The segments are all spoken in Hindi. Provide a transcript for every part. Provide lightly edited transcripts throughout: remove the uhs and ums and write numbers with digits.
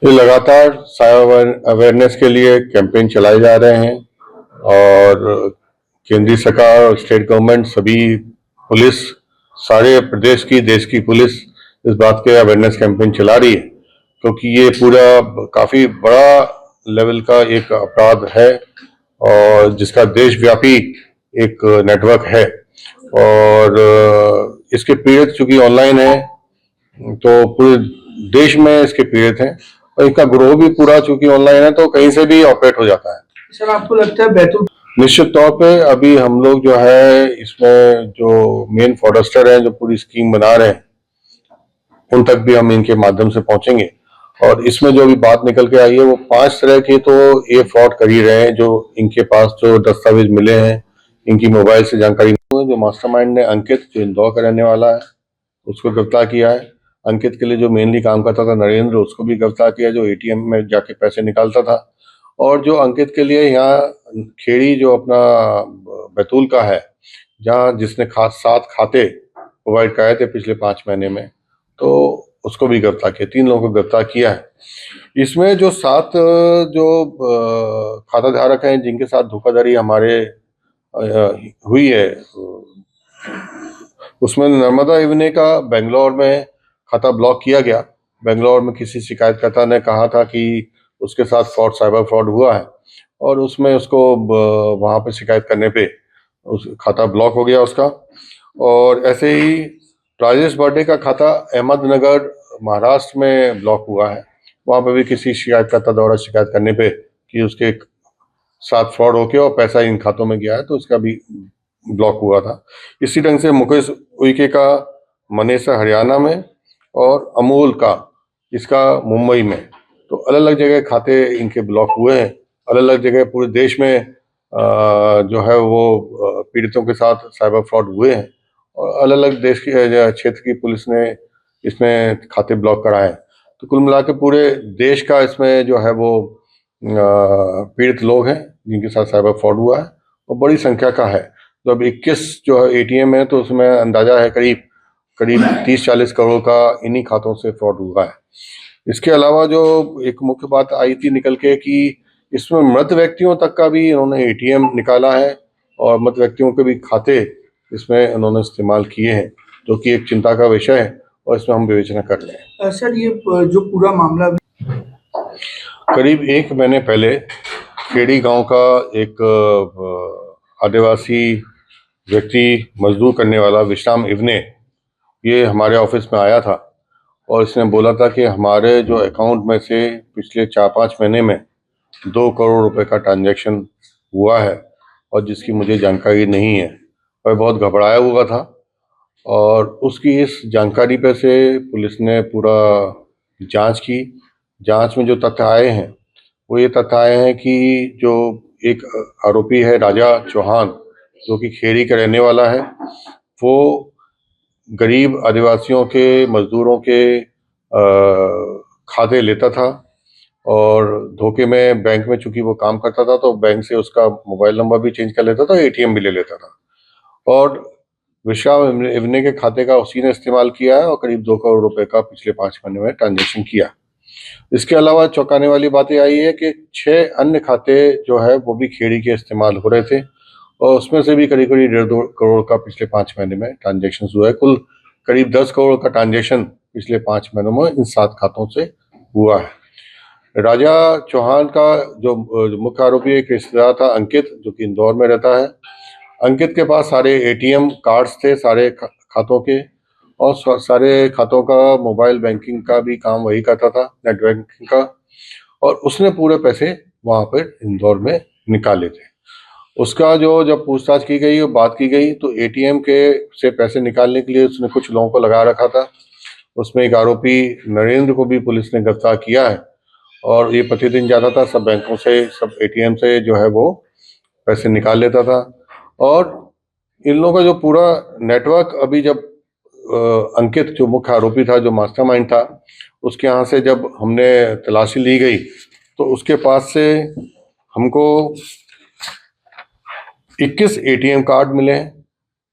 ये लगातार साइबर अवेयरनेस के लिए कैंपेन चलाए जा रहे हैं और केंद्रीय सरकार और स्टेट गवर्नमेंट सभी पुलिस सारे प्रदेश की देश की पुलिस इस बात के अवेयरनेस कैंपेन चला रही है क्योंकि ये पूरा काफी बड़ा लेवल का एक अपराध है और जिसका देशव्यापी एक नेटवर्क है और इसके पीड़ित चूंकि ऑनलाइन है तो पूरे देश में इसके पीड़ित हैं और इनका ग्रोह भी पूरा चूंकि ऑनलाइन है तो कहीं से भी ऑपरेट हो जाता है। सर आपको लगता है बैतूल निश्चित तौर पे अभी हम लोग जो है इसमें जो मेन फ्रॉडस्टर हैं जो पूरी स्कीम बना रहे हैं उन तक भी हम इनके माध्यम से पहुंचेंगे और इसमें जो भी बात निकल के आई है वो 5 तरह के तो ये फ्रॉड कर ही रहे हैं जो इनके पास जो दस्तावेज मिले हैं इनकी मोबाइल से जानकारी जो मास्टरमाइंड ने अंकित जो इंदौर का रहने वाला है उसको गिरफ्तार किया है। अंकित के लिए जो मेनली काम करता था नरेंद्र उसको भी गिरफ्तार किया जो एटीएम में जाके पैसे निकालता था और जो अंकित के लिए यहाँ खेड़ी जो अपना बैतूल का है जहाँ जिसने 7 खाते प्रोवाइड कराए थे पिछले 5 महीने में तो उसको भी गिरफ्तार किया। 3 लोगों को गिरफ्तार किया है। इसमें जो 7 जो खाता धारक हैं जिनके साथ धोखाधड़ी हमारे हुई है उसमें नर्मदा इवने का बेंगलोर में खाता ब्लॉक किया गया। बेंगलोर में किसी शिकायतकर्ता ने कहा था कि उसके साथ साइबर फ्रॉड हुआ है और उसमें उसको वहां पे शिकायत करने पे उस खाता ब्लॉक हो गया उसका। और ऐसे ही राजेश बर्डे का खाता अहमदनगर महाराष्ट्र में ब्लॉक हुआ है। वहां पे भी किसी शिकायतकर्ता द्वारा शिकायत करने पे कि उसके साथ फ्रॉड होके और पैसा इन खातों में गया है तो उसका भी ब्लॉक हुआ था। इसी ढंग से मुकेश उइके का मनेसर हरियाणा में और अमूल का इसका मुंबई में तो अलग अलग जगह खाते इनके ब्लॉक हुए हैं। अलग अलग जगह पूरे देश में जो है वो पीड़ितों के साथ साइबर फ्रॉड हुए हैं और अलग अलग देश की क्षेत्र की पुलिस ने इसमें खाते ब्लॉक कराए। तो कुल मिला के पूरे देश का इसमें जो है वो पीड़ित लोग हैं जिनके साथ साइबर फ्रॉड हुआ है और बड़ी संख्या का है। तो अब 21 जो है एटीएम है तो उसमें अंदाजा है करीब करीब 30-40 करोड़ का इन्हीं खातों से फ्रॉड हुआ है। इसके अलावा जो एक मुख्य बात आई थी निकल के कि इसमें मृत व्यक्तियों तक का भी इन्होंने एटीएम निकाला है और मृत व्यक्तियों के भी खाते इसमें उन्होंने इस्तेमाल किए हैं जो कि एक चिंता का विषय है और इसमें हम विवेचना कर रहे हैं। सर ये जो पूरा मामला करीब 1 महीने पहले खेड़ी गांव का एक आदिवासी व्यक्ति मजदूर करने वाला विश्राम इवने ये हमारे ऑफिस में आया था और इसने बोला था कि हमारे जो अकाउंट में से पिछले 4-5 महीने में 2 करोड़ रुपए का ट्रांजैक्शन हुआ है और जिसकी मुझे जानकारी नहीं है। वह बहुत घबराया हुआ था और उसकी इस जानकारी पे से पुलिस ने पूरा जांच की। जांच में जो तथ्य आए हैं वो ये तथ्य आए हैं कि जो एक आरोपी है राजा चौहान जो कि खेड़ी का रहने वाला है वो गरीब आदिवासियों के मजदूरों के खाते लेता था और धोखे में बैंक में चूंकि वो काम करता था तो बैंक से उसका मोबाइल नंबर भी चेंज कर लेता था एटीएम भी ले लेता था और विश्राम इवने के खाते का उसी ने इस्तेमाल किया है और करीब 2 करोड़ रुपए का पिछले 5 महीने में ट्रांजेक्शन किया। इसके अलावा चौंकाने वाली बात यह आई है कि 6 अन्य खाते जो है वो भी खेड़ी के इस्तेमाल हो रहे थे और उसमें से भी करीब करीब 1.5 करोड़ का पिछले 5 महीने में ट्रांजेक्शन हुआ है। कुल करीब 10 करोड़ का ट्रांजेक्शन पिछले 5 महीनों में इन 7 खातों से हुआ है। राजा चौहान का जो मुख्य आरोपी एक रिश्तेदार था अंकित जो कि इंदौर में रहता है। अंकित के पास सारे एटीएम कार्ड्स थे सारे खातों के और सारे खातों का मोबाइल बैंकिंग का भी काम वही करता था नेट बैंकिंग का और उसने पूरे पैसे वहां पर इंदौर में निकाले थे। उसका जो जब पूछताछ की गई और बात की गई तो एटीएम के से पैसे निकालने के लिए उसने कुछ लोगों को लगा रखा था। उसमें एक आरोपी नरेंद्र को भी पुलिस ने गिरफ्तार किया है और ये प्रतिदिन जाता था सब बैंकों से सब एटीएम से जो है वो पैसे निकाल लेता था। और इन लोगों का जो पूरा नेटवर्क अभी जब अंकित जो मुख्य आरोपी था जो मास्टरमाइंड था उसके यहाँ से जब हमने तलाशी ली गई तो उसके पास से हमको 21 एटीएम कार्ड मिले हैं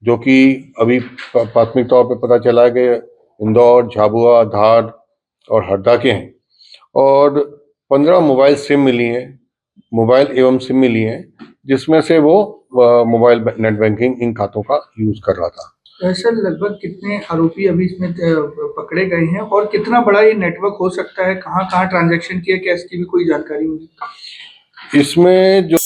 जो कि अभी प्राथमिक तौर पे पता चला है कि इंदौर झाबुआ धार और हरदा के हैं और 15 मोबाइल सिम मिली हैं, मोबाइल एवं सिम मिली हैं, जिसमें से वो मोबाइल नेट बैंकिंग इन खातों का यूज कर रहा था। सर लगभग कितने आरोपी अभी इसमें पकड़े गए हैं और कितना बड़ा ये नेटवर्क हो सकता है, कहाँ कहाँ ट्रांजैक्शन किया, क्या इसकी भी कोई जानकारी होगी? इसमें जो